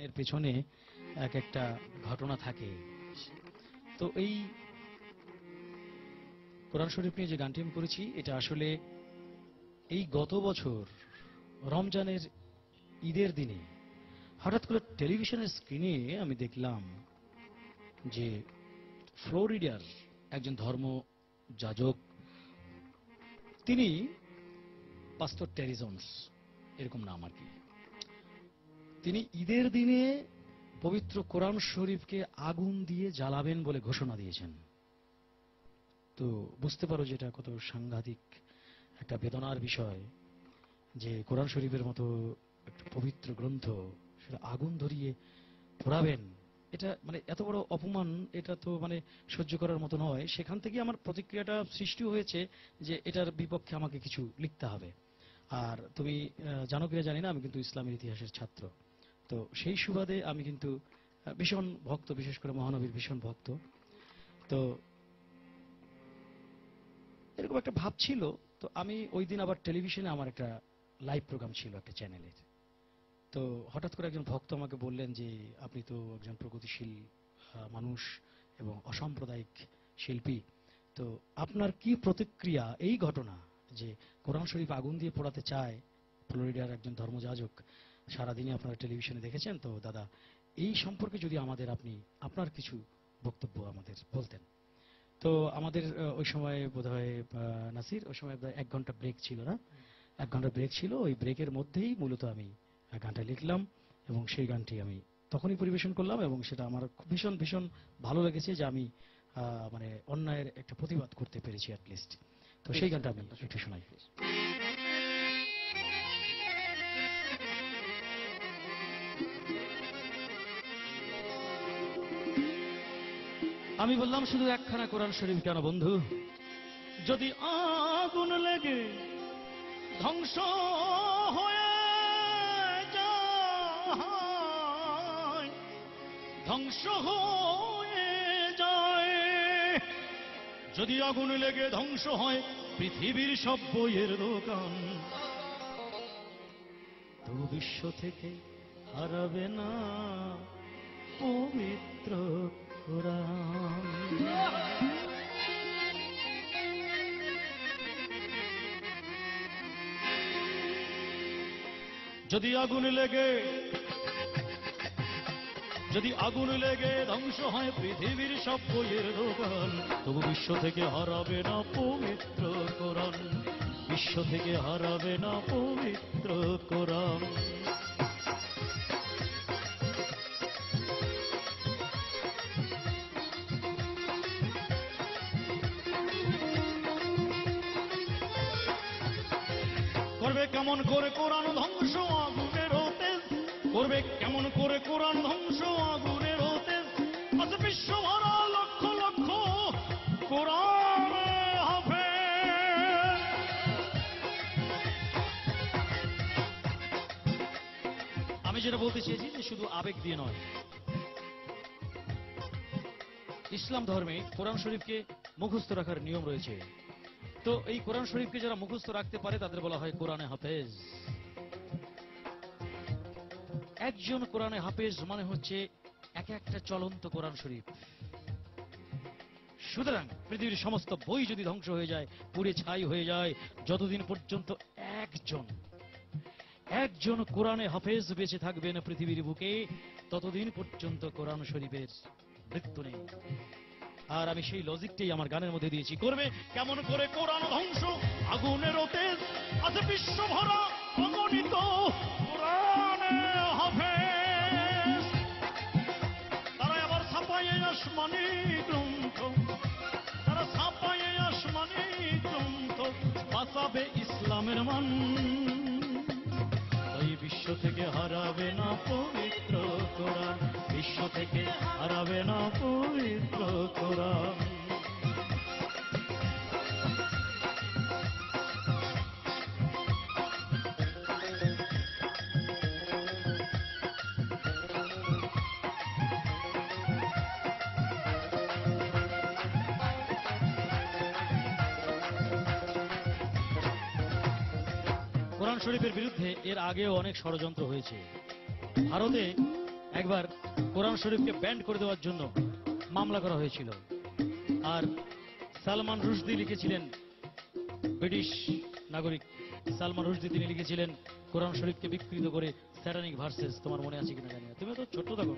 এর পেছনে এক একটা ঘটনা থাকে। তো এই কোরআন শরীফ নিয়ে যে গানটি আমি করেছি, এটা আসলে এই গত বছর রমজানের ঈদের দিনে হঠাৎ করে টেলিভিশনের স্ক্রিনে আমি দেখলাম যে ফ্লোরিডার একজন ধর্ম যাজক, তিনি পাস্টর টেরি জোন্স, এরকম নাম আর কি, তিনি ঈদের দিনে পবিত্র কোরআন শরীফকে আগুন দিয়ে জ্বালাবেন বলে ঘোষণা দিয়েছেন। তো বুঝতে পারো যে এটা কত সাংঘাতিক একটা বেদনার বিষয় যে কোরআন শরীফের মতো একটা পবিত্র গ্রন্থ সেটা আগুন ধরিয়ে পোড়াবেন। এটা মানে এত বড় অপমান, এটা তো মানে সহ্য করার মতো নয়। সেখান থেকে আমার প্রতিক্রিয়াটা সৃষ্টি হয়েছে যে এটার বিপক্ষে আমাকে কিছু লিখতে হবে। আর তুমি জানো কিনা জানি না, আমি কিন্তু ইসলামের ইতিহাসের ছাত্র। তো সেই সুবাদে আমি কিন্তু ভীষণ ভক্ত, বিশেষ করে মহানবীর ভীষণ ভক্ত। তো এরকম একটা ভাব ছিল। তো আমি ওই দিন আবার টেলিভিশনে আমার একটা লাইভ প্রোগ্রাম ছিল একটা চ্যানেলের। তো হঠাৎ করে একজন ভক্ত আমাকে বললেন যে আপনি তো একজন প্রগতিশীল মানুষ এবং অসাম্প্রদায়িক শিল্পী, তো আপনার কি প্রতিক্রিয়া এই ঘটনা যে কোরআন শরীফ আগুন দিয়ে পোড়াতে চায় ফ্লোরিডার একজন ধর্মযাজক, সারাদিনে আপনারা টেলিভিশনে দেখেছেন, তো দাদা এই সম্পর্কে যদি আমাদের আপনি আপনার কিছু বক্তব্য আমাদের বলতেন। তো আমাদের ওই সময় বোধহয় নাসির, ওই সময় 1 ঘন্টা ব্রেক ছিল না, 1 ঘন্টা ব্রেক ছিল। ওই ব্রেকের মধ্যেই মূলত আমি গানটা লিখলাম এবং সেই গানটি আমি তখনই পরিবেশন করলাম এবং সেটা আমার ভীষণ ভীষণ ভালো লেগেছে যে আমি মানে অন্যায়ের একটা প্রতিবাদ করতে পেরেছি অ্যাটলিস্ট। তো সেই গানটা আমি একটু শোনাই। আমি বললাম শুধু একখানা কোরআন শরীফ কেন বন্ধু, যদি আগুন লেগে ধ্বংস হয়ে যায়, ধ্বংস হয়ে যায়, যদি আগুন লেগে ধ্বংস হয় পৃথিবীর সব বইয়ের দোকান, তবু বিশ্ব থেকে হারাবে না পবিত্র কোরআন। যদি আগুন লেগে ধ্বংস হয় পৃথিবীর সব বইয়ের দোকান, তবু বিশ্ব থেকে হারাবে না পবিত্র কোরআন, বিশ্ব থেকে হারাবে না পবিত্র কোরআন। করবে কেমন করে কোরআন ধ্বংস আগুনের হতে, করবে কেমন করে কোরআন ধ্বংস আগুনের হতে, আজ বিশ্ব ভরা লক্ষ লক্ষ কোরআন হাফেজ। আমি যেটা বলতে চেয়েছি যে শুধু আবেগ দিয়ে নয়, ইসলাম ধর্মে কোরআন শরীফকে মুখস্থ রাখার নিয়ম রয়েছে। তো এই কোরআন শরীফকে যারা মুখস্থ রাখতে পারে তাদের বলা হয় কোরআনে হাফেজ। একজন কোরআনে হাফেজ মানে হচ্ছে এক একটা চলন্ত কোরআন শরীফ। সুতরাং পৃথিবীর সমস্ত বই যদি ধ্বংস হয়ে যায়, পুড়ে ছাই হয়ে যায়, যতদিন পর্যন্ত একজন কোরআনে হাফেজ বেঁচে থাকবেন পৃথিবীর বুকে, ততদিন পর্যন্ত কোরআন শরীফের মৃত্যু নেই। আর আমি সেই লজিকটাই আমার গানের মধ্যে দিয়েছি। করবে কেমন করে কোরআন ধ্বংস আগুনের তেজ, আছে বিশ্ব ভরা অগণিত কোরআনে হাফেজ। তারা আবার ছাপায়ে আসমানি গ্রন্থ, তারা ছাপায়ে আসমানি গ্রন্থ, বাঁচাবে ইসলামের মান, তাই বিশ্ব থেকে হারাবে না পবিত্র কোরআন, বিশ্ব থেকে হারাবে না পবিত্র কোরআন। কোরআন শরীফের বিরুদ্ধে এর আগেও অনেক ষড়যন্ত্র হয়েছে। ভারতে একবার কোরআন শরীফকে ব্যান্ড করে দেওয়ার জন্য মামলা করা হয়েছিল। আর সালমান রুশদি লিখেছিলেন, ব্রিটিশ নাগরিক সালমান রুশদি, তিনি লিখেছিলেন কোরআন শরীফকে বিকৃত করে স্যাটানিক ভার্সেস। তোমার মনে আছে কিনা জানি না, তুমি তো ছোট্ট থাকো।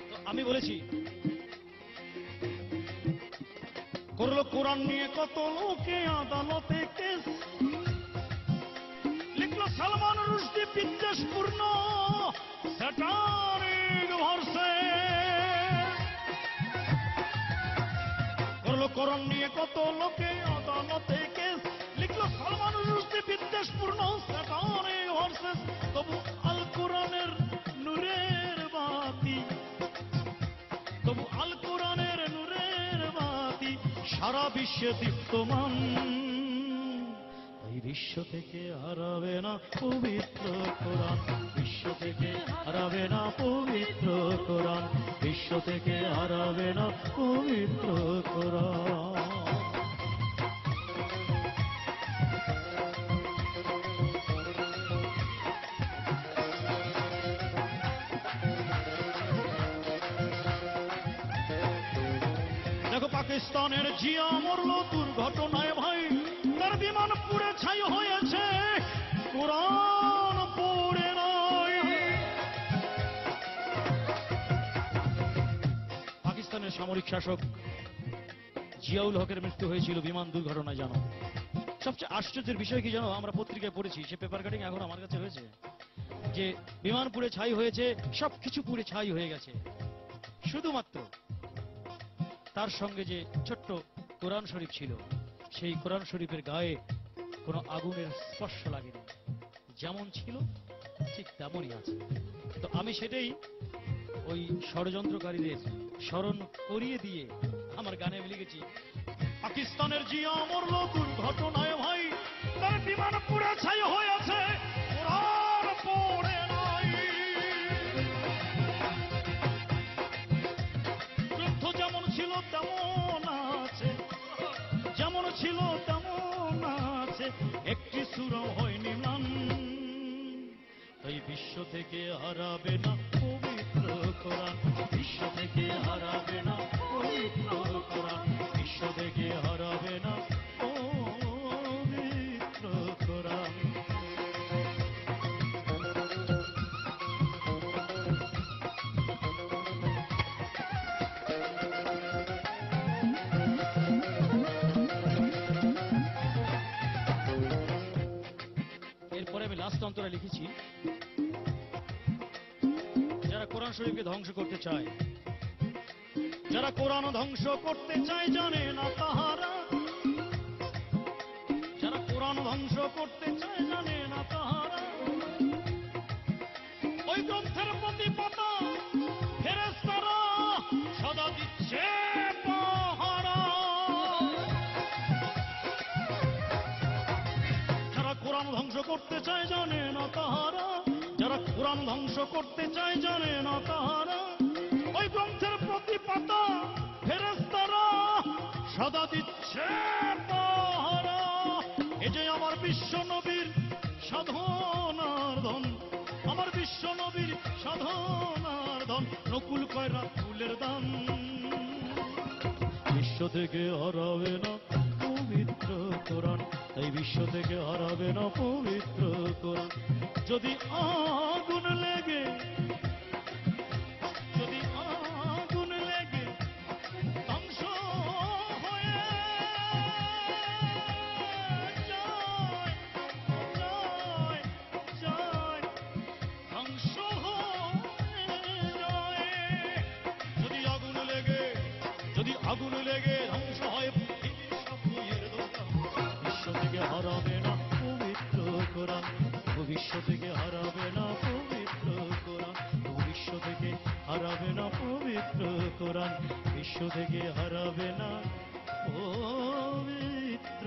তো আমি বলেছি, করলো কোরআন নিয়ে কত লোকে আদালতে কেস, লিখলো সালমান রুশদি বিদ্বেষপূর্ণ স্যাটানিক ভার্সেস। করলো কোরআন নিয়ে কত লোকে আদালতে কেস, লিখলো সালমান রুশদি বিদ্বেষপূর্ণ স্যাটানিক ভার্সেস। তবু আল কোরআনের নূরের বাতি, তবু আল কোরআনের নূরের বাতি সারা বিশ্বে দীপ্তমান। এই বিশ্ব থেকে হারাবে না পবিত্র কোরআন, বিশ্ব থেকে হারাবে না পবিত্র কোরআন, বিশ্ব থেকে হারাবে না পবিত্র কোরআন। দেখো পাকিস্তানের জিয়া মরল দুর্ঘটনায় ভাই, তার বিমান পুড়ে ছাই হয়েছে, কোরআন পড়ে নাই। পাকিস্তানের সামরিক শাসক জিয়াউল হকের মৃত্যু হয়েছিল বিমান দুর্ঘটনায়। জানো সবচেয়ে আশ্চর্যের বিষয় কি জানো, আমরা পত্রিকায় পড়েছি, সে পেপার কাটিং এখন আমার কাছে রয়েছে, যে বিমান পুড়ে ছাই হয়েছে, সবকিছু পুড়ে ছাই হয়ে গেছে, শুধুমাত্র তার সঙ্গে যে ছোট্ট কোরআন শরীফ ছিল, সেই কোরআন শরীফের গায়ে কোনো আগুনের স্পর্শ লাগেনি, যেমন ছিল ঠিক তেমনই আছে। তো আমি সেটাই ওই ষড়যন্ত্রকারীদের স্মরণ করিয়ে দিয়ে আমার গানে আমি লিখেছি, পাকিস্তানের জিয়া মরল দুর্ঘটনায় ভাই, তার বিমান পুড়ে ছাই হয়েছে, কোরআন পড়ে নাই। যুদ্ধ যেমন ছিল তেমন আছে, যেমন ছিল তেমন আছে, একটি সূরা হয়নি ম্লান। তাই বিশ্ব থেকে হারাবে না পবিত্র কোরআন, বিশ্ব থেকে হারাবে না পবিত্র কোরআন, বিশ্ব থেকে হারাবে না পবিত্র কোরআন। এরপরে আমি লাস্ট অন্তরে লিখেছি, যারা কোরআন শরীফকে ধ্বংস করতে চায়, যারা কোরআন ধ্বংস করতে চায় জানে না তাহারা, যারা কোরআন ধ্বংস করতে চায় জানে না তাহারা, ওই গ্রন্থের প্রতি পাতা ফেরেশতারা সদা দিচ্ছে পাহারা। যারা কোরআন ধ্বংস করতে চায় জানে না তাহারা, যারা কোরআন ধ্বংস করতে চায় জানে না তাহারা, ওই গ্রন্থের প্রতি পাতা ফেরেশতারা সদা দিচ্ছে পাহারা। এ যে আমার বিশ্ব নবীর সাধনার ধন, আমার বিশ্ব নবীর সাধনার ধন, নকুল কয়রা ফুলের দান। বিশ্ব থেকে হারাবে না পবিত্র কোরআন, তাই বিশ্ব থেকে হারাবে না পবিত্র কোরআন। যদি আগুন লেগে, যদি আগুন লেগে ধ্বংস হয়ে যায়, যায়, যায়, ধ্বংস হয়ে যায়, যদি আগুন লেগে, যদি আগুন লেগে ধ্বংস হয় পৃথিবীর সব বইয়ের দোকান, বিশ্ব থেকে হারাবে না পবিত্র কোরআন, বিশ্ব থেকে হারাবে না পবিত্র কোরআন, বিশ্ব থেকে হারাবে না পবিত্র কোরআন, বিশ্ব থেকে হারাবে না পবিত্র